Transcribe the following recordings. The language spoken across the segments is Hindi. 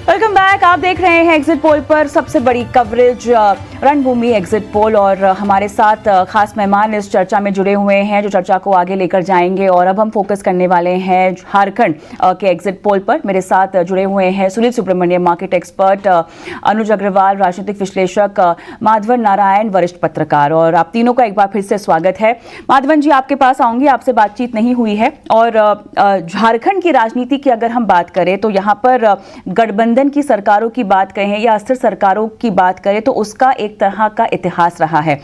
Welcome back. आप देख रहे हैं एग्जिट पोल पर सबसे बड़ी कवरेज रणभूमि एग्जिट पोल, और हमारे साथ खास मेहमान इस चर्चा में जुड़े हुए हैं जो चर्चा को आगे लेकर जाएंगे। और अब हम फोकस करने वाले हैं झारखंड के एग्जिट पोल पर। मेरे साथ जुड़े हुए हैं सुनील सुब्रमण्यम, मार्केट एक्सपर्ट, अनुज अग्रवाल, राजनीतिक विश्लेषक, माधवन नारायण, वरिष्ठ पत्रकार। और आप तीनों का एक बार फिर से स्वागत है। माधवन जी, आपके पास आऊंगी, आपसे बातचीत नहीं हुई है। और झारखंड की राजनीति की अगर हम बात करें तो यहाँ पर गठबंधन की सरकारों की बात करें या अस्थिर सरकारों की बात करें तो उसका एक तरह का इतिहास रहा है।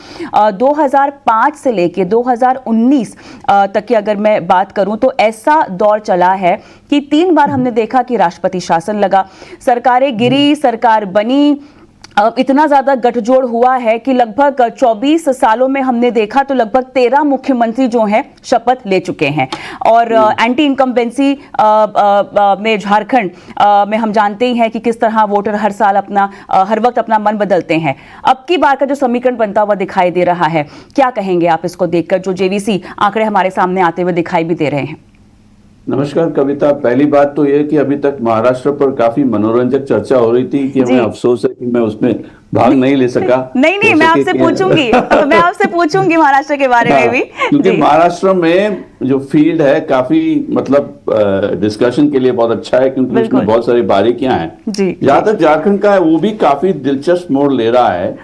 2005 से लेके 2019 तक की अगर मैं बात करूं तो ऐसा दौर चला है कि 3 बार हमने देखा कि राष्ट्रपति शासन लगा, सरकारें गिरी, सरकार बनी। इतना ज्यादा गठजोड़ हुआ है कि लगभग 24 सालों में हमने देखा तो लगभग 13 मुख्यमंत्री जो हैं शपथ ले चुके हैं। और एंटी इनकम्बेंसी में झारखंड में हम जानते ही हैं कि किस तरह वोटर हर साल हर वक्त अपना मन बदलते हैं। अब की बार का जो समीकरण बनता हुआ दिखाई दे रहा है, क्या कहेंगे आप इसको देखकर, जो जेवीसी आंकड़े हमारे सामने आते हुए दिखाई भी दे रहे हैं? नमस्कार कविता। पहली बात तो यह कि अभी तक महाराष्ट्र पर काफी मनोरंजक चर्चा हो रही थी कि हमें अफसोस है कि मैं उसमें भाग नहीं ले सका। नहीं, मैं आपसे पूछूंगी महाराष्ट्र के बारे में भी, क्योंकि महाराष्ट्र में जो फील्ड है काफी मतलब डिस्कशन के लिए बहुत अच्छा है, क्योंकि उसमें बहुत सारी बारीकियां हैं। जहां तक झारखंड का है वो भी काफी दिलचस्प मोड़ ले रहा है।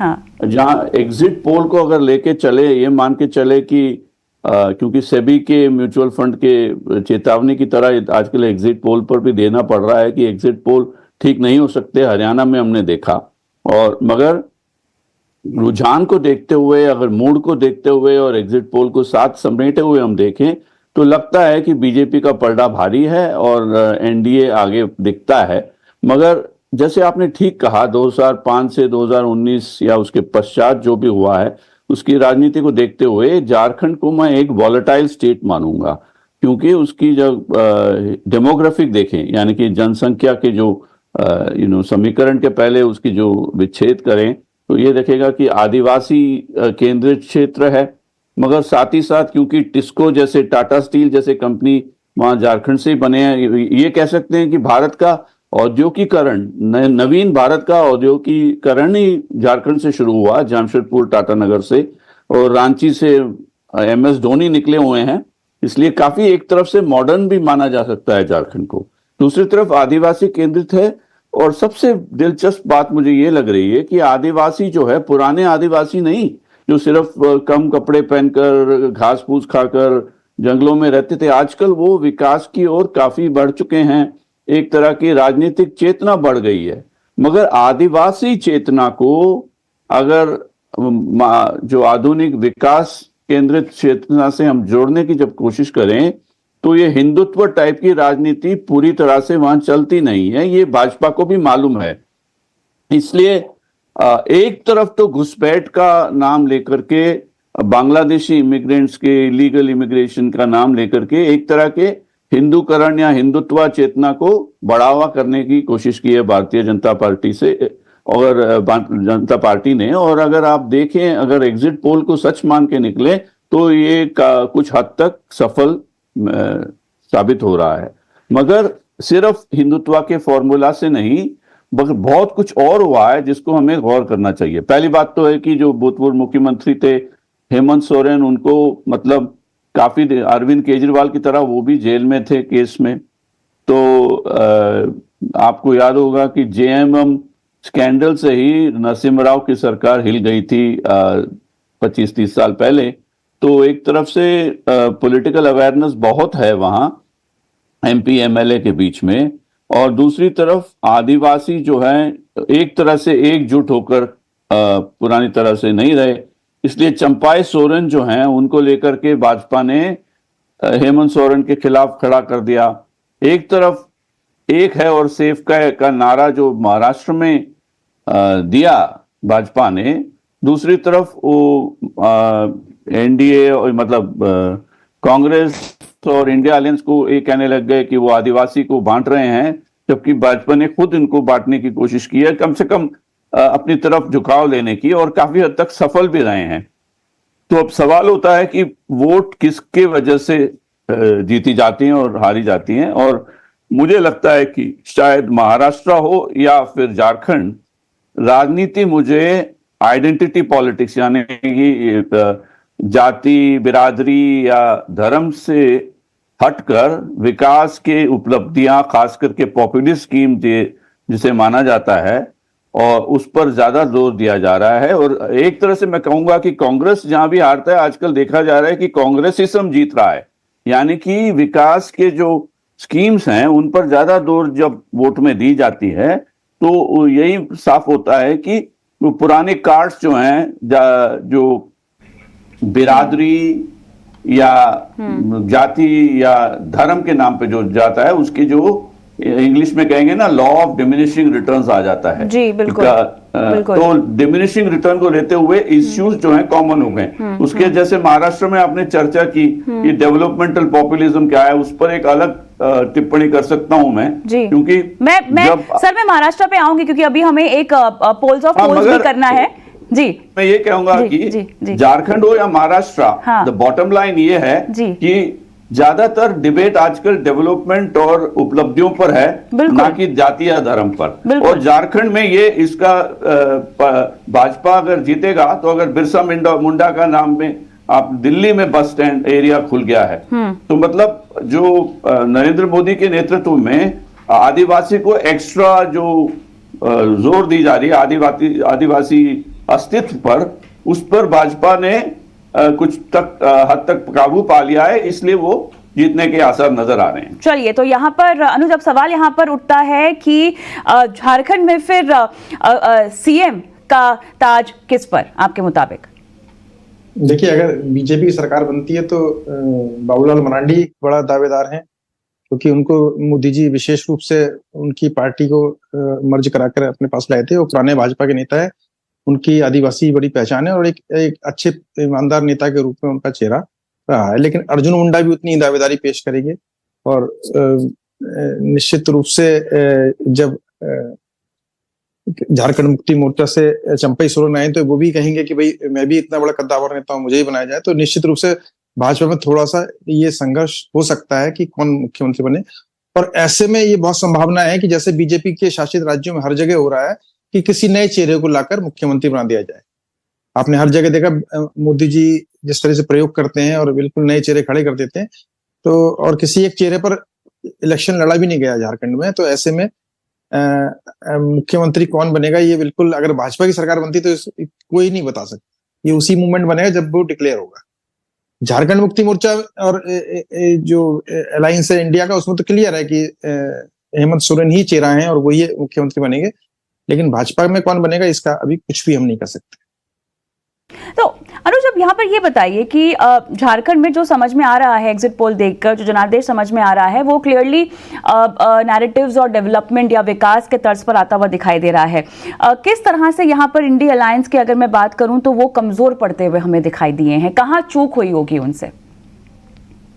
जहां एग्जिट पोल को अगर लेके चले, ये मान के चले कि क्योंकि सेबी के म्यूचुअल फंड के चेतावनी की तरह आजकल एग्जिट पोल पर भी देना पड़ रहा है कि एग्जिट पोल ठीक नहीं हो सकते। हरियाणा में हमने देखा। और मगर रुझान को देखते हुए, अगर मूड को देखते हुए और एग्जिट पोल को साथ समेटे हुए हम देखें तो लगता है कि बीजेपी का पलड़ा भारी है और एनडीए आगे दिखता है। मगर जैसे आपने ठीक कहा, 2005 से 2019 या उसके पश्चात जो भी हुआ है उसकी राजनीति को देखते हुए झारखंड को मैं एक वॉलेटाइल स्टेट मानूंगा, क्योंकि उसकी जब डेमोग्राफिक देखें, यानी कि जनसंख्या के जो समीकरण के पहले उसकी जो विच्छेद करें तो ये देखेगा कि आदिवासी केंद्रित क्षेत्र है। मगर साथ ही साथ क्योंकि टिस्को जैसे, टाटा स्टील जैसे कंपनी वहां झारखंड से ही बने हैं, ये कह सकते हैं कि भारत का औद्योगिकरण, नवीन भारत का औद्योगिकरण ही झारखंड से शुरू हुआ, जमशेदपुर टाटानगर से, और रांची से MS धोनी निकले हुए हैं। इसलिए काफी एक तरफ से मॉडर्न भी माना जा सकता है झारखंड को, दूसरी तरफ आदिवासी केंद्रित है। और सबसे दिलचस्प बात मुझे ये लग रही है कि आदिवासी जो है, पुराने आदिवासी नहीं जो सिर्फ कम कपड़े पहनकर घास फूस खाकर जंगलों में रहते थे, आजकल वो विकास की ओर काफी बढ़ चुके हैं। एक तरह की राजनीतिक चेतना बढ़ गई है। मगर आदिवासी चेतना को अगर जो आधुनिक विकास केंद्रित चेतना से हम जोड़ने की जब कोशिश करें तो ये हिंदुत्व टाइप की राजनीति पूरी तरह से वहां चलती नहीं है। ये भाजपा को भी मालूम है। इसलिए एक तरफ तो घुसपैठ का नाम लेकर के, बांग्लादेशी इमिग्रेंट्स के इलीगल इमिग्रेशन का नाम लेकर के एक तरह के हिंदूकरण या हिंदुत्व चेतना को बढ़ावा करने की कोशिश की है भारतीय जनता पार्टी से और जनता पार्टी ने। और अगर आप देखें, अगर एग्जिट पोल को सच मान के निकले तो ये कुछ हद तक सफल साबित हो रहा है। मगर सिर्फ हिंदुत्व के फॉर्मूला से नहीं, मगर बहुत कुछ और हुआ है जिसको हमें गौर करना चाहिए। पहली बात तो है कि जो भूतपूर्व मुख्यमंत्री थे हेमंत सोरेन, उनको मतलब काफी अरविंद केजरीवाल की तरह वो भी जेल में थे केस में। तो आपको याद होगा कि JMM स्कैंडल से ही नरसिम्हा राव की सरकार हिल गई थी 25-30 साल पहले। तो एक तरफ से पॉलिटिकल अवेयरनेस बहुत है वहां MP MLA के बीच में, और दूसरी तरफ आदिवासी जो है एक तरह से एकजुट होकर पुरानी तरह से नहीं रहे। इसलिए चंपाई सोरेन जो हैं उनको लेकर के भाजपा ने हेमंत सोरेन के खिलाफ खड़ा कर दिया। एक तरफ एक है और सेफ का नारा जो महाराष्ट्र में दिया भाजपा ने, दूसरी तरफ वो NDA और मतलब कांग्रेस और इंडिया अलायंस को ये कहने लग गए कि वो आदिवासी को बांट रहे हैं, जबकि भाजपा ने खुद इनको बांटने की कोशिश की है, कम से कम अपनी तरफ झुकाव लेने की, और काफी हद तक सफल भी रहे हैं। तो अब सवाल होता है कि वोट किसके वजह से जीती जाती हैं और हारी जाती हैं। और मुझे लगता है कि शायद महाराष्ट्र हो या फिर झारखंड, राजनीति मुझे आइडेंटिटी पॉलिटिक्स यानी कि जाति, बिरादरी या धर्म से हटकर विकास के उपलब्धियां, खास करके पॉपुलिस्ट स्कीम जिसे माना जाता है, और उस पर ज्यादा जोर दिया जा रहा है। और एक तरह से मैं कहूंगा कि कांग्रेस जहां भी हारता है, आजकल देखा जा रहा है कि कांग्रेसिज्म जीत रहा है, यानी कि विकास के जो स्कीम्स हैं उन पर ज्यादा जोर जब वोट में दी जाती है तो यही साफ होता है कि वो पुराने कार्ड्स जो हैं, जो बिरादरी या जाति या धर्म के नाम पे जो जाता है, उसकी जो इंग्लिश में कहेंगे ना, लॉ ऑफ डिमिनिशिंग रिटर्न्स आ जाता है। जी बिल्कुल, बिल्कुल। तो डिमिनिशिंग रिटर्न को लेते हुए इश्यूज जो हैं कॉमन हो गए। उसके जैसे महाराष्ट्र में आपने चर्चा की कि डेवलपमेंटल पॉपुलिज्म क्या है, उस पर एक अलग टिप्पणी कर सकता हूं मैं, क्योंकि मैं महाराष्ट्र पे आऊंगी, क्योंकि अभी हमें एक पोल्स ऑफ पोल्स भी करना है। जी, मैं ये कहूंगा कि झारखंड हो या महाराष्ट्र, द बॉटम लाइन ये है कि ज्यादातर डिबेट आजकल डेवलपमेंट और उपलब्धियों पर है, ना कि जाति या धर्म पर। और झारखंड में ये इसका भाजपा अगर जीतेगा तो अगर बिरसा मुंडा का नाम में आप दिल्ली में बस स्टैंड एरिया खुल गया है, तो मतलब जो नरेंद्र मोदी के नेतृत्व में आदिवासी को एक्स्ट्रा जो जोर दी जा रही है आदिवासी अस्तित्व पर, उस पर भाजपा ने कुछ हद तक काबू पा लिया है, इसलिए वो जीतने के आसार नजर आ रहे हैं। चलिए, तो यहाँ पर अनुज, अब सवाल यहाँ पर उठता है कि झारखंड में फिर सीएम का ताज किस पर आपके मुताबिक? देखिए, अगर बीजेपी की सरकार बनती है तो बाबूलाल मरांडी बड़ा दावेदार हैं, क्योंकि उनको मोदी जी विशेष रूप से उनकी पार्टी को मर्ज कराकर अपने पास लाए थे। वो पुराने भाजपा के नेता है, उनकी आदिवासी बड़ी पहचान है और एक अच्छे ईमानदार नेता के रूप में उनका चेहरा रहा है। लेकिन अर्जुन मुंडा भी उतनी दावेदारी पेश करेंगे और निश्चित रूप से जब झारखंड मुक्ति मोर्चा से चंपई सोरेन आए तो वो भी कहेंगे कि भाई मैं भी इतना बड़ा कद्दावर नेता हूं, मुझे ही बनाया जाए। तो निश्चित रूप से भाजपा में थोड़ा सा ये संघर्ष हो सकता है कि कौन मुख्यमंत्री बने। और ऐसे में ये बहुत संभावना है कि जैसे बीजेपी के शासित राज्यों में हर जगह हो रहा है कि किसी नए चेहरे को लाकर मुख्यमंत्री बना दिया जाए। आपने हर जगह देखा मोदी जी जिस तरह से प्रयोग करते हैं और बिल्कुल नए चेहरे खड़े कर देते हैं, तो और किसी एक चेहरे पर इलेक्शन लड़ा भी नहीं गया झारखंड में। तो ऐसे में मुख्यमंत्री कौन बनेगा, ये बिल्कुल अगर भाजपा की सरकार बनती तो कोई नहीं बता सकता। ये उसी मूवमेंट बनेगा जब वो डिक्लेयर होगा। झारखंड मुक्ति मोर्चा और जो अलायंस है इंडिया का, उसमें तो क्लियर है कि हेमंत सोरेन ही चेहरा है और वही मुख्यमंत्री बनेंगे। लेकिन भाजपा में कौन बनेगा इसका अभी कुछ भी हम नहीं कर सकते। तो अनुज, अब यहाँ पर ये बताइए कि झारखंड में जो समझ में आ रहा है एग्जिट पोल देखकर, जो जनादेश समझ में आ रहा है, वो क्लियरली नैरेटिव्स और डेवलपमेंट या विकास के तर्ज पर आता हुआ दिखाई दे रहा है। किस तरह से यहाँ पर इंडी अलायंस की अगर मैं बात करूं तो वो कमजोर पड़ते हुए हमें दिखाई दिए हैं, कहाँ चूक हुई होगी उनसे?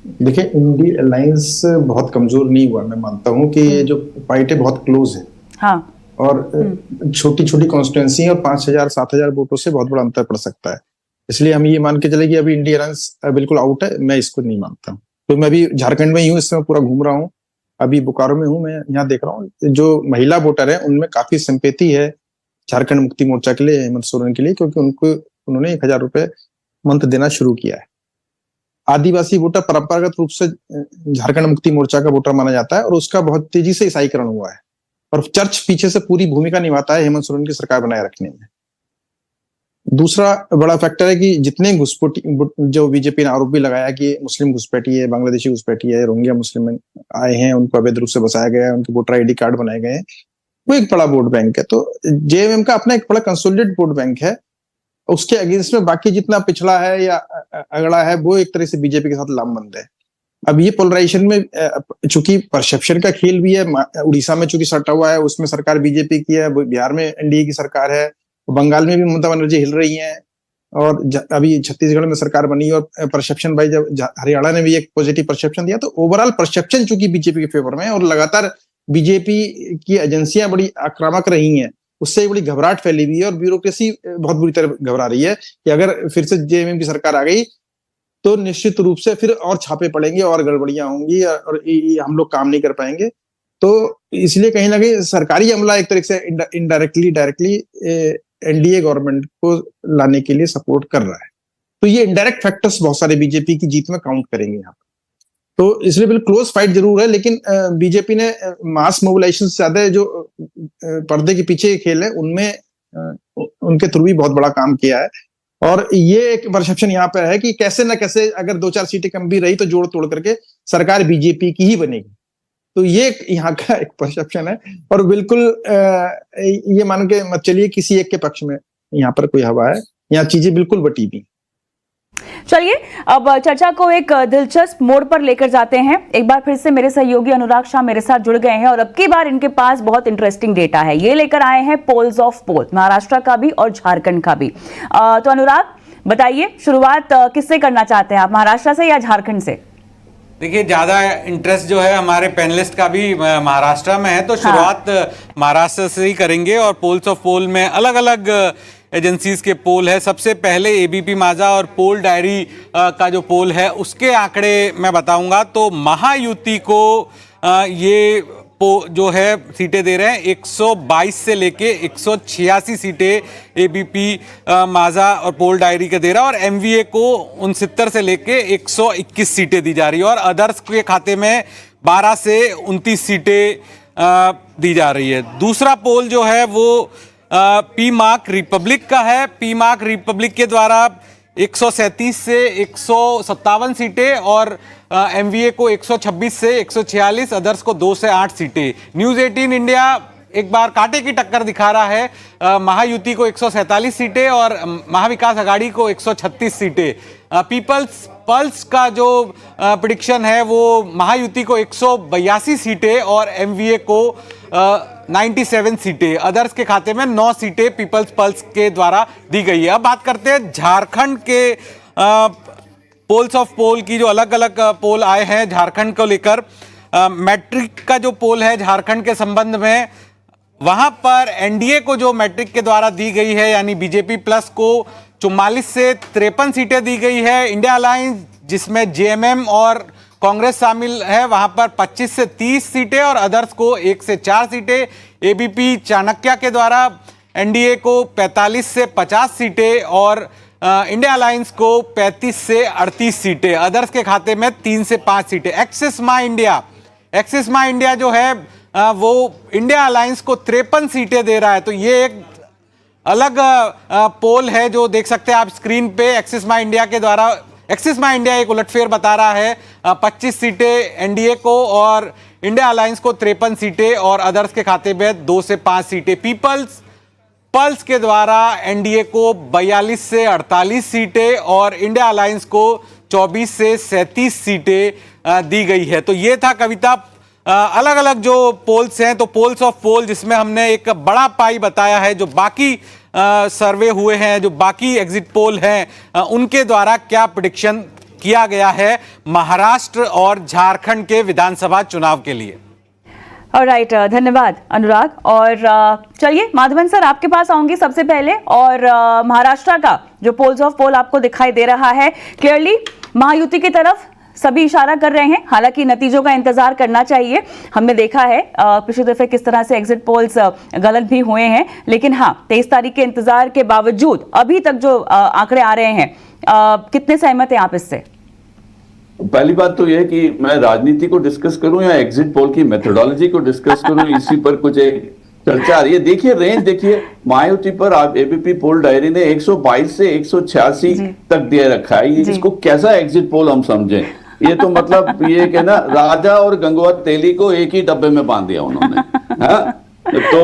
देखिए, इंडी अलायंस बहुत कमजोर नहीं हुआ। मैं मानता हूँ कि ये जो फाइट है बहुत क्लोज है। हाँ, और छोटी छोटी कॉन्स्टिट्यूएंसी और 5,000-7,000 वोटों से बहुत बड़ा अंतर पड़ सकता है। इसलिए हम ये मान के चले कि अभी इंडी अलायंस बिल्कुल आउट है। मैं इसको नहीं मानता। तो मैं अभी झारखंड में ही हूँ, इस समय पूरा घूम रहा हूँ, अभी बोकारो में हूँ। मैं यहाँ देख रहा हूँ जो महिला वोटर है उनमें काफी सिंपैथी है झारखंड मुक्ति मोर्चा के लिए, हेमंत सोरेन के लिए, क्योंकि उन्होंने 1,000 रुपए मंथ देना शुरू किया है। आदिवासी वोटर परंपरागत रूप से झारखंड मुक्ति मोर्चा का वोटर माना जाता है और उसका बहुत तेजी से ईसाईकरण हुआ है और चर्च पीछे से पूरी भूमिका निभाता है हेमंत सोरेन की सरकार बनाए रखने में। दूसरा बड़ा फैक्टर है कि जितने घुसपैठी, जो बीजेपी ने आरोप भी लगाया कि मुस्लिम घुसपैठी है, बांग्लादेशी घुसपैठी है, रोहिंग्या मुस्लिम आए हैं, उनको अवैध रूप से बसाया गया है, उनके वोटर आईडी कार्ड बनाए गए हैं, वो एक बड़ा वोट बैंक है। तो जेएमएम का अपना एक बड़ा कंसोलिडेटेड वोट बैंक है। उसके अगेंस्ट में बाकी जितना पिछड़ा है या अगड़ा है वो एक तरह से बीजेपी के साथ लामबंद है। अब ये पोलराइजेशन में चूंकि परसेप्शन का खेल भी है, उड़ीसा में चूंकि सटा हुआ है उसमें सरकार बीजेपी की है, बिहार में एनडीए की सरकार है, बंगाल में भी ममता बनर्जी हिल रही हैं और अभी छत्तीसगढ़ में सरकार बनी और परसेप्शन भाई जब हरियाणा ने भी एक पॉजिटिव परसेप्शन दिया, तो ओवरऑल परसेप्शन चूंकि बीजेपी के फेवर में है और लगातार बीजेपी की एजेंसियां बड़ी आक्रामक रही हैं, उससे बड़ी घबराहट फैली हुई है और ब्यूरोक्रेसी बहुत बुरी तरह घबरा रही है कि अगर फिर से जेएमएम की सरकार आ गई तो निश्चित रूप से फिर और छापे पड़ेंगे और गड़बड़ियां होंगी और हम लोग काम नहीं कर पाएंगे। तो इसलिए कहीं ना कहीं सरकारी अमला एक तरीके से इनडायरेक्टली डायरेक्टली एनडीए गवर्नमेंट को लाने के लिए सपोर्ट कर रहा है। तो ये इनडायरेक्ट फैक्टर्स बहुत सारे बीजेपी की जीत में काउंट करेंगे यहाँ पर। तो इसलिए बिल्कुल क्लोज फाइट जरूर है, लेकिन बीजेपी ने मास मोबिलाइजेशन से ज्यादा जो पर्दे के पीछे खेल है उनमें उनके थ्रू भी बहुत बड़ा काम किया है। और ये एक परसेप्शन यहाँ पे है कि कैसे ना कैसे अगर 2-4 सीटें कम भी रही तो जोड़ तोड़ करके सरकार बीजेपी की ही बनेगी। तो ये यहाँ का एक परसेप्शन है, और बिल्कुल ये मान के मत चलिए किसी एक के पक्ष में यहाँ पर कोई हवा है, यहाँ चीजें बिल्कुल बटी हुई। चलिए अब चर्चा को एक दिलचस्प मोड़ पर लेकर जाते हैं। एक बार फिर से मेरे सहयोगी अनुराग शाह मेरे साथ जुड़ गए हैं और अब की बार इनके पास बहुत इंटरेस्टिंग डेटा है। ये लेकर आए हैं पोल्स ऑफ पोल, महाराष्ट्र का भी और झारखंड का भी। तो अनुराग बताइए, शुरुआत किससे करना चाहते हैं आप, महाराष्ट्र से या झारखंड से? देखिए, ज़्यादा इंटरेस्ट जो है हमारे पैनलिस्ट का भी महाराष्ट्र में है, तो शुरुआत महाराष्ट्र से ही करेंगे। और पोल्स ऑफ पोल में अलग अलग एजेंसीज के पोल है। सबसे पहले एबीपी माझा और पोल डायरी का जो पोल है उसके आंकड़े मैं बताऊंगा। तो महायुति को ये जो है सीटें दे रहे हैं 122 से लेके 186 सीटें एबीपी माझा और पोल डायरी के दे रहा है, और एमवीए को 69 से लेके 121 सीटें दी जा रही है, और अदर्स के खाते में 12 से 29 सीटें दी जा रही है। दूसरा पोल जो है वो पी मार्क रिपब्लिक का है। पी मार्क रिपब्लिक के द्वारा 137 से 157 सीटें, और एमवीए को 126 से 146, अदर्स को 2 से 8 सीटें। न्यूज 18 इंडिया एक बार कांटे की टक्कर दिखा रहा है, महायुति को 147 सीटें और महाविकास आघाड़ी को 136 सीटें। पीपल्स पल्स का जो प्रेडिक्शन है वो महायुति को 182 सीटें और एमवीए को 97 सीटें, अदर्स के खाते में 9 सीटें पीपल्स पल्स के द्वारा दी गई है। अब बात करते हैं झारखंड के पोल्स ऑफ पोल की। जो अलग अलग पोल आए हैं झारखंड को लेकर, मैट्रिक का जो पोल है झारखंड के संबंध में, वहां पर एनडीए को जो मैट्रिक के द्वारा दी गई है यानी बीजेपी प्लस को 44 से 53 सीटें दी गई है। इंडिया अलायंस जिसमें जेएमएम और कांग्रेस शामिल है वहां पर 25 से 30 सीटें और अदर्स को 1 से 4 सीटें। एबीपी चाणक्य के द्वारा एनडीए को 45 से 50 सीटें और इंडिया अलायंस को 35 से 38 सीटें, अदर्स के खाते में 3 से 5 सीटें। एक्सिस माई इंडिया जो है वो इंडिया अलायंस को 53 सीटें दे रहा है। तो ये एक अलग पोल है जो देख सकते हैं आप स्क्रीन पे। एक्सिस माई इंडिया एक उलटफेर बता रहा है, 25 सीटें एनडीए को और इंडिया अलायंस को 53 सीटें और अदर्स के खाते में 2 से 5 सीटें। पीपल्स पल्स के द्वारा एनडीए को 42 से 48 सीटें और इंडिया अलायंस को 24 से 37 सीटें दी गई है। तो ये था कविता अलग अलग जो पोल्स हैं। तो पोल्स ऑफ पोल जिसमें हमने एक बड़ा पाई बताया है, जो बाकी सर्वे हुए हैं, जो बाकी एग्जिट पोल हैं, उनके द्वारा क्या प्रेडिक्शन किया गया है महाराष्ट्र और झारखंड के विधानसभा चुनाव के लिए। ऑलराइट, धन्यवाद अनुराग। और चलिए माधवन सर आपके पास आऊंगी सबसे पहले। और महाराष्ट्र का जो पोल्स ऑफ पोल आपको दिखाई दे रहा है, क्लियरली महायुति की तरफ सभी इशारा कर रहे हैं। हालांकि नतीजों का इंतजार करना चाहिए। हमने देखा है पिछले दफे किस तरह से एग्जिट पोल्स गलत भी हुए हैं, लेकिन हाँ 23 तारीख के इंतजार के बावजूद अभी तक जो आंकड़े आ रहे हैं, कितने सहमत हैं आप इससे? पहली बात तो यह कि मैं राजनीति को डिस्कस करूं या एग्जिट पोल की मेथोडोलॉजी को डिस्कस करूं, इसी पर कुछ एक चर्चा आ रही है। देखिए रेंज देखिए, महायुति पर आप एबीपी पोल डायरी ने 122 से 186 तक दे रखा है। ये इसको कैसा एग्जिट पोल हम समझें? ये तो मतलब ये कि ना राजा और गंगवा तेली को एक ही डब्बे में बांध दिया उन्होंने। तो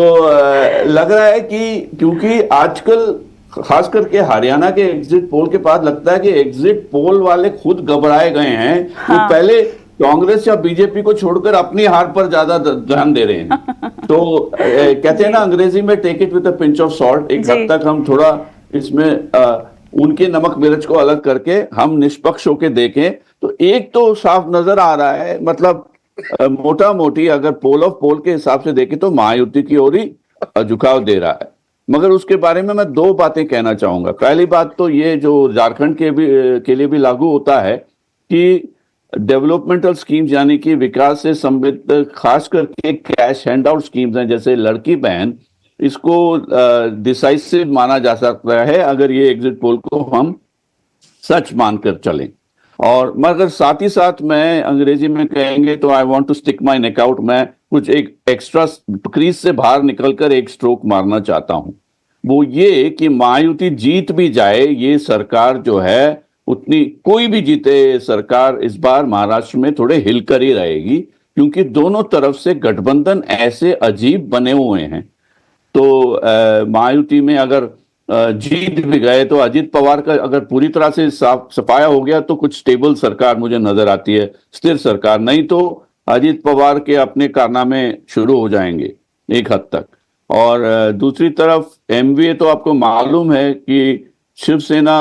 लग रहा है कि क्योंकि आजकल खास करके हरियाणा के एग्जिट पोल के बाद लगता है कि एग्जिट पोल वाले खुद घबराए गए हैं। हाँ। तो पहले कांग्रेस या बीजेपी को छोड़कर अपनी हार पर ज्यादा ध्यान दे रहे हैं। तो कहते हैं ना अंग्रेजी में take it with a pinch of salt. एक हद तक हम थोड़ा इसमें उनके नमक मिर्च को अलग करके हम निष्पक्ष होकर देखें तो एक तो साफ नजर आ रहा है, मतलब मोटा मोटी अगर पोल ऑफ पोल के हिसाब से देखें तो महायुति की ओर ही झुकाव दे रहा है। मगर उसके बारे में मैं 2 बातें कहना चाहूंगा। पहली बात तो ये जो झारखंड के लिए भी लागू होता है कि डेवलपमेंटल स्कीम्स यानी कि विकास से संबंधित खास करके कैश हैंड आउट स्कीम्स हैं, जैसे लड़की बहन, इसको डिसाइसिव माना जा सकता है अगर ये एग्जिट पोल को हम सच मानकर चलें। और मगर साथ ही साथ मैं अंग्रेजी में कहेंगे तो I want to stick my neck out, मैं कुछ एक एक्स्ट्रा क्रीज से बाहर निकलकर एक स्ट्रोक मारना चाहता हूं। वो ये कि महायुति जीत भी जाए, ये सरकार जो है उतनी, कोई भी जीते सरकार, इस बार महाराष्ट्र में थोड़े हिलकर ही रहेगी, क्योंकि दोनों तरफ से गठबंधन ऐसे अजीब बने हुए हैं। तो महायुति में अगर जीत भी गए तो अजीत पवार का अगर पूरी तरह से सफाया हो गया तो कुछ स्टेबल सरकार मुझे नजर आती है, स्थिर सरकार। नहीं तो अजीत पवार के अपने कारनामे शुरू हो जाएंगे एक हद तक। और दूसरी तरफ एमवीए तो आपको मालूम है कि शिवसेना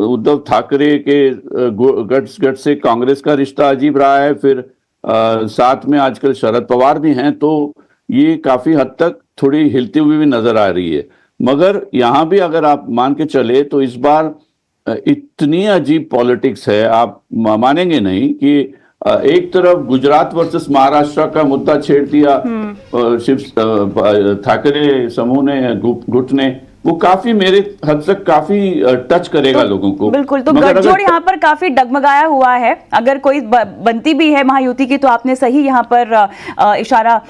उद्धव ठाकरे के गठ से कांग्रेस का रिश्ता अजीब रहा है, फिर साथ में आजकल शरद पवार भी हैं, तो ये काफी हद तक थोड़ी हिलती हुई भी नजर आ रही है। मगर यहां भी अगर आप मान के चले तो इस बार इतनी अजीब पॉलिटिक्स है, आप मानेंगे नहीं कि एक तरफ गुजरात वर्सेस महाराष्ट्र का मुद्दा छेड़ दिया शिव ठाकरे समूह ने, गुट ने, वो काफी मेरे हद तक काफी टच करेगा तो, लोगों को। बिल्कुल। तो गठजोड़ यहाँ पर काफी डगमगाया हुआ है। अगर कोई बनती भी है महायुति की तो आपने सही यहाँ पर इशारा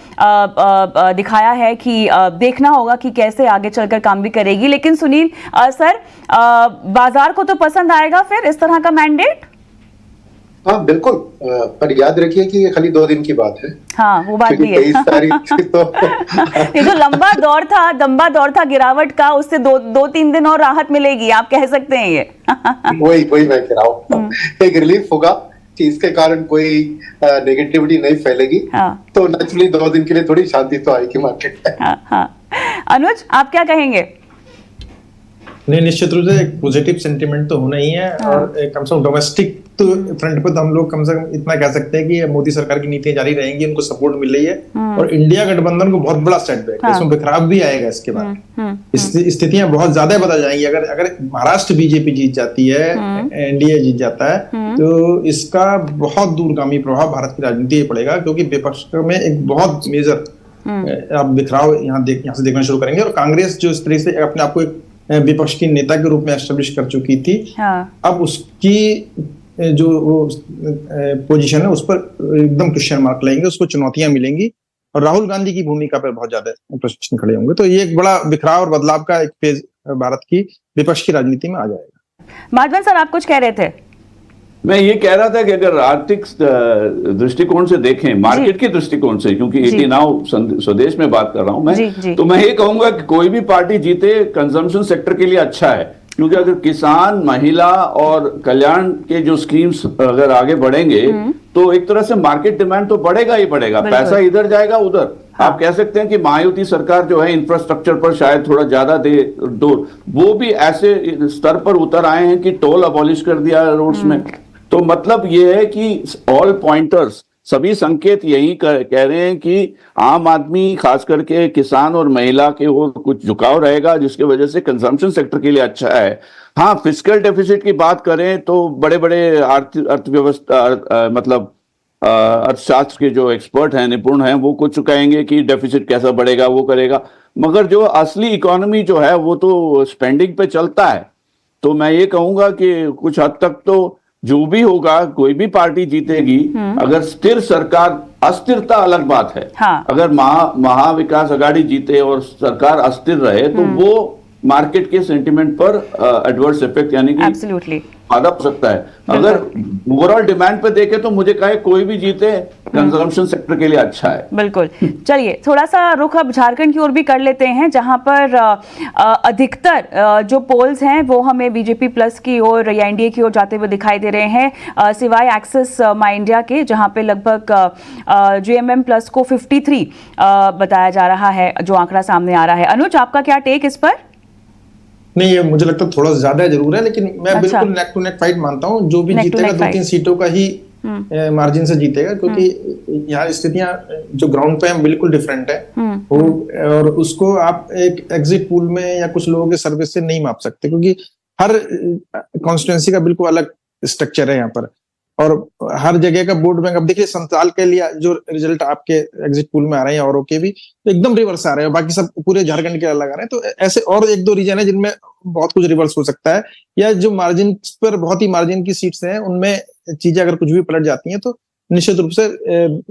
दिखाया है कि देखना होगा कि कैसे आगे चलकर काम भी करेगी। लेकिन सुनील सर, बाजार को तो पसंद आएगा फिर इस तरह का मैंडेट? हाँ बिल्कुल, पर याद रखिए कि ये खाली 2 दिन की बात है। हाँ वो बात भी है। 23 तारीख तो ये जो लंबा दौर था गिरावट का, उससे 2-3 दिन और राहत मिलेगी, आप कह सकते हैं ये। वही मैं कह रहा हूँ, एक रिलीफ होगा कि इसके कारण कोई नेगेटिविटी नहीं फैलेगी। हाँ। तो नेचुरली 2 दिन के लिए थोड़ी शांति तो आएगी मार्केट में। हाँ। अनुज, आप क्या कहेंगे? नहीं, निश्चित रूप से एक पॉजिटिव सेंटिमेंट तो होना ही है। हाँ। और कम से कम डोमेस्टिक तो फ्रंट पर तो हम लोग कम से कम इतना कह सकते हैं कि मोदी सरकार की नीतियां जारी रहेंगी, उनको सपोर्ट मिल रही है। और इंडिया गठबंधन को बहुत बड़ा सेटबैक है, इसमें बिखराव भी आएगा इसके बाद। स्थितियां बहुत ज्यादा बदल जाएंगी। अगर महाराष्ट्र बीजेपी जीत जाती है, एनडीए जीत जाता है, तो इसका बहुत दूरगामी प्रभाव भारत की राजनीति पर पड़ेगा, क्योंकि विपक्ष में एक बहुत मेजर आप बिखराव यहाँ से देखना शुरू करेंगे। और कांग्रेस जो इस तरह से अपने आप को एक विपक्ष की नेता के रूप में एस्टेब्लिश कर चुकी थी, अब उसकी जो पोजीशन है उस पर एकदम क्वेश्चन मार्क लगेंगे, उसको चुनौतियां मिलेंगी और राहुल गांधी की भूमिका पर बहुत ज्यादा प्रश्न खड़े होंगे। तो ये एक बड़ा बिखराव और बदलाव का एक फेज भारत की विपक्ष की राजनीति में आ जाएगा। माधवन सर, आप कुछ कह रहे थे? मैं ये कह रहा था कि अगर आर्थिक दृष्टिकोण से देखें, मार्केट के दृष्टिकोण से, क्योंकि 80 नाउ स्वदेश में बात कर रहा हूं मैं, तो मैं ये कहूंगा कि कोई भी पार्टी जीते कंजम्पशन सेक्टर के लिए अच्छा है, क्योंकि अगर किसान, महिला और कल्याण के जो स्कीम्स अगर आगे बढ़ेंगे तो एक तरह से मार्केट डिमांड तो बढ़ेगा ही बढ़ेगा, पैसा इधर जाएगा उधर। हाँ। आप कह सकते हैं कि महायुति सरकार जो है इंफ्रास्ट्रक्चर पर शायद थोड़ा ज्यादा दो, वो भी ऐसे स्तर पर उतर आए हैं कि टोल अबॉलिश कर दिया रोड्स में। तो मतलब ये है कि ऑल पॉइंटर्स, सभी संकेत यही कह रहे हैं कि आम आदमी, खास करके किसान और महिला के ओर कुछ झुकाव रहेगा, जिसकी वजह से कंजम्पशन सेक्टर के लिए अच्छा है। हाँ, फिस्कल डेफिसिट की बात करें तो बड़े बड़े अर्थव्यवस्था मतलब अर्थशास्त्र के जो एक्सपर्ट हैं, निपुण हैं, वो कुछ कहेंगे कि डेफिसिट कैसा बढ़ेगा, वो करेगा। मगर जो असली इकोनॉमी जो है वो तो स्पेंडिंग पे चलता है। तो मैं ये कहूंगा कि कुछ हद तक तो जो भी होगा, कोई भी पार्टी जीतेगी, अगर स्थिर सरकार, अस्थिरता अलग बात है। हाँ। अगर महाविकास आघाड़ी जीते और सरकार अस्थिर रहे तो वो मार्केट के सेंटिमेंट पर एडवर्स इफेक्ट यानी कि एब्सोल्युटली आधा हो सकता है। अगर ओवरऑल डिमांड पे देखे तो मुझे कहे कोई भी जीते कंजम्पशन सेक्टर के लिए अच्छा है। बिल्कुल। चलिए थोड़ा सा रुख अब झारखंड की ओर भी कर लेते हैं, जहां पर अधिकतर जो पोल्स हैं वो हमें बीजेपी प्लस की ओर या एनडीए की ओर जाते हुए दिखाई दे रहे हैं, सिवाय एक्सिस माई इंडिया के, जहां पे लगभग जेएमएम प्लस को 53 बताया जा रहा है, जो आंकड़ा सामने आ रहा है। अनुज, आपका क्या टेक इस पर? नहीं, ये मुझे लगता है थोड़ा ज्यादा जरूर है, लेकिन मैं बिल्कुल नेक टू नेक फाइट मानता हूँ। जो भी जीतेगा 2-3 सीटों का ही मार्जिन से जीतेगा, क्योंकि यहाँ स्थितियां जो ग्राउंड पे हैं बिल्कुल डिफरेंट है। और उसको आप एक एग्जिट पोल में या कुछ लोगों के सर्वे से नहीं माप सकते, क्योंकि हर कॉन्स्टिट्यूएंसी का बिल्कुल अलग स्ट्रक्चर है यहाँ पर। और हर जगह का वोट बैंक, अब देखिए संताल के लिए जो रिजल्ट आपके एग्जिट पोल में आ रहे हैं औरों के भी, तो एकदम रिवर्स आ रहे हैं, बाकी सब पूरे झारखंड के अलग आ रहे हैं। तो ऐसे और एक दो रीजन है जिनमें बहुत कुछ रिवर्स हो सकता है, या जो मार्जिन पर बहुत ही मार्जिन की सीट्स हैं उनमें चीजें अगर कुछ भी पलट जाती हैं तो निश्चित रूप से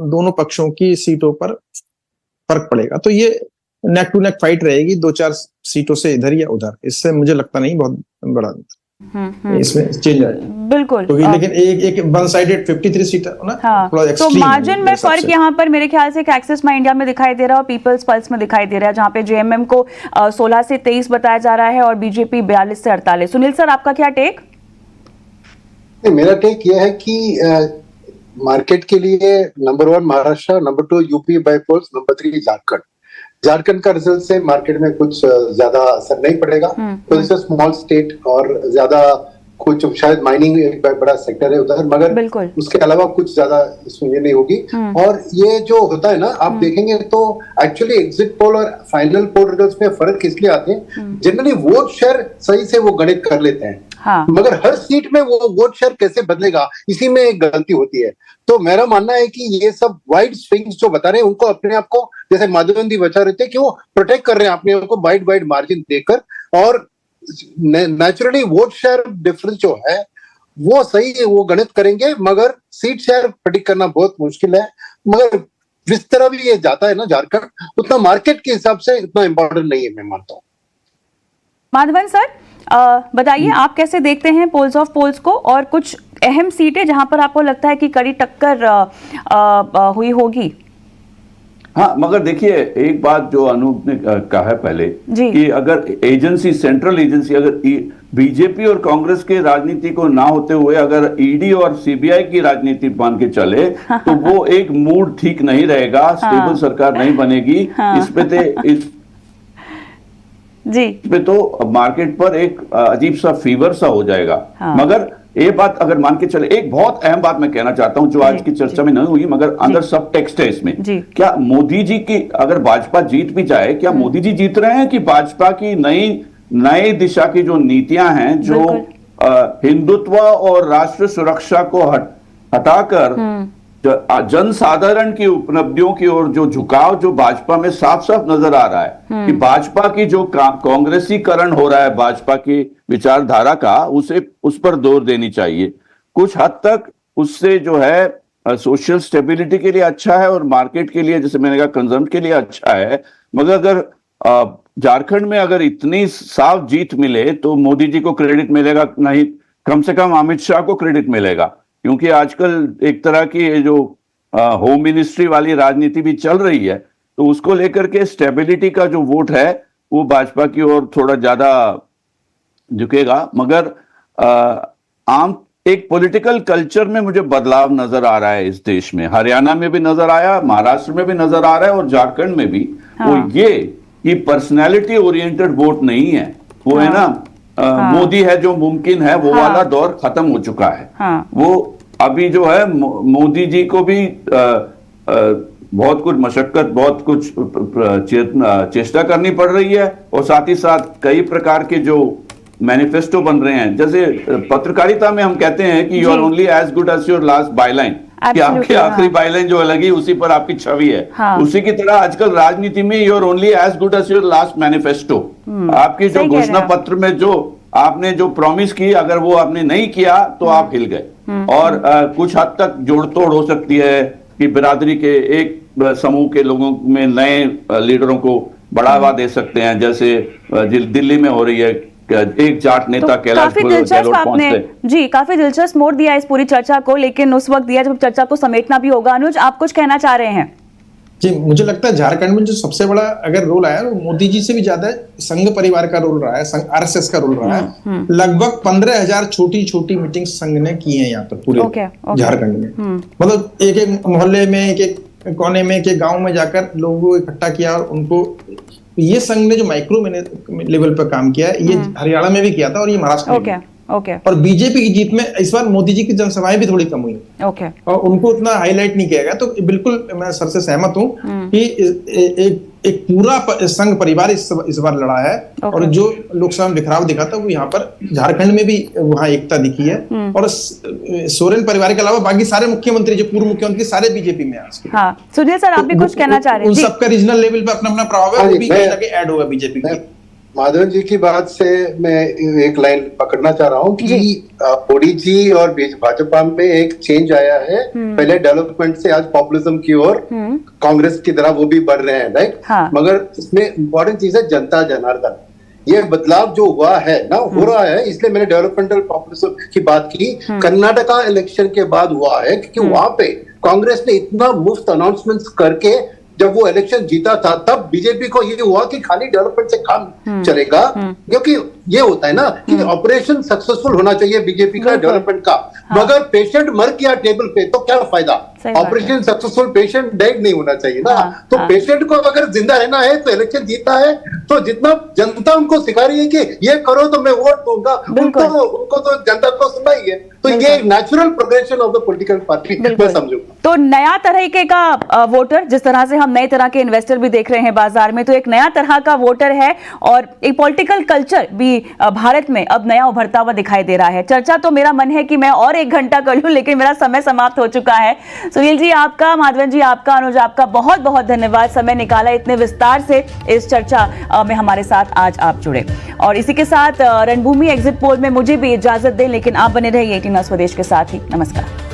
दोनों पक्षों की सीटों पर फर्क पड़ेगा। तो ये नेक टू नेक फाइट रहेगी, 2-4 सीटों से इधर या उधर, इससे मुझे लगता नहीं बहुत बड़ा इसमें चेंज आएगा। बिल्कुल। तो लेकिन एक वन साइडेड 53 सीट ना, हाँ, तो मार्जिन में फर्क यहाँ पर मेरे ख्याल से एक्सिस में इंडिया में दिखाई दे रहा है और पीपल्स पल्स में दिखाई दे रहा है, जहाँ पे जेएमएम को 16 से 23 बताया जा रहा है और बीजेपी 42 से 48। सुनील सर, आपका क्या टेक? मेरा टेक यह है कि मार्केट के लिए number 1 Maharashtra, number 2 UP by polls, number 3 Jharkhand. Jharkhand का रिजल्ट से मार्केट में कुछ ज्यादा असर नहीं पड़ेगा, तो इट्स स्मॉल स्टेट और ज्यादा कुछ शायद माइनिंग एक बड़ा सेक्टर है उधर, मगर उसके अलावा कुछ ज्यादा इसमें ये नहीं होगी। और ये जो होता है ना, आप देखेंगे तो एक्चुअली एग्जिट पोल और फाइनल पोल रिजल्ट्स में फर्क इसलिए आते हैं, जनरली वोट शेयर सही से वो गणित कर लेते हैं, हाँ। मगर हर सीट में वो वोट शेयर कैसे बदलेगा, इसी में एक गलती होती है। तो मेरा मानना है कि ये सब वाइड स्विंग्स जो बता रहे हैं उनको अपने आप को, जैसे माधवेंद्र बचा रहे थे कि वो प्रोटेक्ट कर रहे हैं अपने आप को वाइड मार्जिन देकर, और नेचुरली वोट शेयर डिफरेंस जो है वो सही है, वो गणित करेंगे, मगर सीट शेयर प्रेडिक्ट करना बहुत मुश्किल है। मगर जिस तरह भी ये जाता है ना झारखंड, उतना मार्केट के हिसाब से इतना इंपॉर्टेंट नहीं है, मैं मानता हूँ। माधवन सर, बताइए आप कैसे देखते हैं पोल्स ऑफ पोल्स को, और कुछ अहम सीटें जहां पर आपको लगता है कि कड़ी टक्कर हुई होगी? हाँ, मगर देखिए एक बात जो अनूप ने कहा है पहले कि अगर एजेंसी, सेंट्रल एजेंसी, अगर बीजेपी और कांग्रेस के राजनीति को ना होते हुए अगर ईडी और सीबीआई की राजनीति मान के चले तो वो एक मूड ठीक नहीं रहेगा, स्टेबल सरकार नहीं बनेगी। इसमें तो मार्केट पर एक अजीब सा फीवर सा हो जाएगा। मगर ये बात अगर मान के चले, एक बहुत अहम बात मैं कहना चाहता हूं जो आज की चर्चा में नहीं हुई, मगर अंदर सब टेक्स्ट है इसमें। क्या मोदी जी की, अगर भाजपा जीत भी जाए, क्या मोदी जी जीत रहे हैं कि भाजपा की नई दिशा की जो नीतियां हैं, जो हिंदुत्व और राष्ट्र सुरक्षा को हटाकर जनसाधारण की उपलब्धियों की ओर जो झुकाव जो भाजपा में साफ साफ नजर आ रहा है कि भाजपा की जो कांग्रेसीकरण हो रहा है भाजपा की विचारधारा का, उस पर जोर देनी चाहिए। कुछ हद तक उससे जो है सोशल स्टेबिलिटी के लिए अच्छा है और मार्केट के लिए, जैसे मैंने कहा, कंजम्पशन के लिए अच्छा है। मगर अगर झारखंड में अगर इतनी साफ जीत मिले तो मोदी जी को क्रेडिट मिलेगा नहीं, कम से कम अमित शाह को क्रेडिट मिलेगा, क्योंकि आजकल एक तरह की जो होम मिनिस्ट्री वाली राजनीति भी चल रही है, तो उसको लेकर के स्टेबिलिटी का जो वोट है वो भाजपा की ओर थोड़ा ज्यादा झुकेगा। मगर आम एक पॉलिटिकल कल्चर में मुझे बदलाव नजर आ रहा है इस देश में। हरियाणा में भी नजर आया, महाराष्ट्र में भी नजर आ रहा है और झारखंड में भी। वो ये पर्सनैलिटी ओरिएंटेड वोट नहीं है, वो है ना मोदी है जो मुमकिन है, वो वाला दौर खत्म हो चुका है। वो अभी जो है मोदी जी को भी बहुत कुछ मशक्कत, बहुत कुछ चेष्टा करनी पड़ रही है, और साथ ही साथ कई प्रकार के जो मैनिफेस्टो बन रहे हैं। जैसे पत्रकारिता में हम कहते हैं कि you are only as good as your last byline, कि आपकी आखिरी बायलाइन जो लगी उसी पर आपकी छवि है। उसी की तरह आजकल राजनीति में you are only as good as your last manifesto. आपकी जो घोषणा पत्र में जो आपने जो प्रॉमिस की, अगर वो आपने नहीं किया तो आप हिल गए। और कुछ हद तक जोड़ तोड़ हो सकती है कि बिरादरी के एक समूह के लोगों में नए लीडरों को बढ़ावा दे सकते हैं, जैसे दिल्ली में हो रही है, एक जाट नेता कैलाश गहलोत पहुंचते। जी, काफी दिलचस्प मोड़ दिया इस पूरी चर्चा को, लेकिन उस वक्त दिया जब चर्चा को समेटना भी होगा। अनुज, आप कुछ कहना चाह रहे हैं? जी, मुझे लगता है झारखंड में जो सबसे बड़ा अगर रोल आया, वो मोदी जी से भी ज्यादा संघ परिवार का रोल रहा है, आरएसएस का रोल रहा है। लगभग 15,000 छोटी मीटिंग संघ ने की है यहाँ पर पूरे झारखंड में। मतलब एक एक मोहल्ले में, एक एक कोने में, एक एक गाँव में जाकर लोगों को इकट्ठा किया, और उनको ये संघ ने जो माइक्रो लेवल पर काम किया है, ये हरियाणा में भी किया था और ये महाराष्ट्र में भी। और बीजेपी की जीत में इस बार मोदी जी की जनसभाएं भी थोड़ी कम हुई, और उनको उतना हाईलाइट नहीं किया गया। तो बिल्कुल मैं सर से सहमत हूं कि एक पूरा संघ परिवार इस बार लड़ा है। और जो लोकसभा में बिखराव दिखा था वो यहाँ पर झारखंड में भी वहाँ एकता दिखी है। और सोरेन परिवार के अलावा बाकी सारे मुख्यमंत्री, जो पूर्व मुख्यमंत्री, सारे बीजेपी में हैं। हाँ, सुनील सर, आप भी कुछ कहना चाह रहे हैं? उन सबका रीजनल लेवल पे अपना अपना प्रभाव है, वो भी कहीं ना कहीं ऐड होगा बीजेपी में। माधवन जी की बात से मैं एक लाइन पकड़ना चाह रहा हूँ कि मोदी जी और भाजपा में एक चेंज आया है। पहले डेवलपमेंट से आज पॉपुलिज्म की ओर कांग्रेस की तरह वो भी बढ़ रहे हैं, राइट? मगर इसमें इंपॉर्टेंट चीज है जनता जनार्दन। ये बदलाव जो हुआ है ना, हो रहा है, इसलिए मैंने डेवलपमेंटल पॉपुलिज्म की बात की। कर्नाटका इलेक्शन के बाद हुआ है, क्योंकि वहां पे कांग्रेस ने इतना मुफ्त अनाउंसमेंट्स करके जब वो इलेक्शन जीता था, तब बीजेपी को ये हुआ कि खाली डेवलपमेंट से काम चलेगा। क्योंकि ये होता है ना कि ऑपरेशन सक्सेसफुल होना चाहिए बीजेपी का, डेवलपमेंट का। मगर पेशेंट मर गया टेबल पे तो क्या फायदा? ऑपरेशन सक्सेसफुल, पेशेंट डेड नहीं होना चाहिए ना। तो पेशेंट को अगर जिंदा रहना है तो इलेक्शन जीतना है, तो जितना जनता उनको सिखा रही है कि ये करो तो मैं वोट दूंगा, उनको तो जनता को सुनना ही है। तो ये natural progression of the political party मैं समझूंगा। तो नया तरीके का वोटर, जिस तरह से हम नए तरह के इन्वेस्टर भी देख रहे हैं बाजार में, तो एक नया तरह का वोटर है और एक पॉलिटिकल कल्चर भी भारत में अब नया उभरता हुआ दिखाई दे रहा है। चर्चा तो मेरा मन है कि मैं और 1 घंटा कर लूं, लेकिन मेरा समय समाप्त हो चुका है। सुनील जी आपका, माधवन जी आपका, अनुज आपका बहुत बहुत धन्यवाद, समय निकाला इतने विस्तार से इस चर्चा में हमारे साथ आज आप जुड़े। और इसी के साथ रणभूमि एग्जिट पोल में मुझे भी इजाजत दें, लेकिन आप बने रहिए 18 स्वदेश के साथ ही। नमस्कार।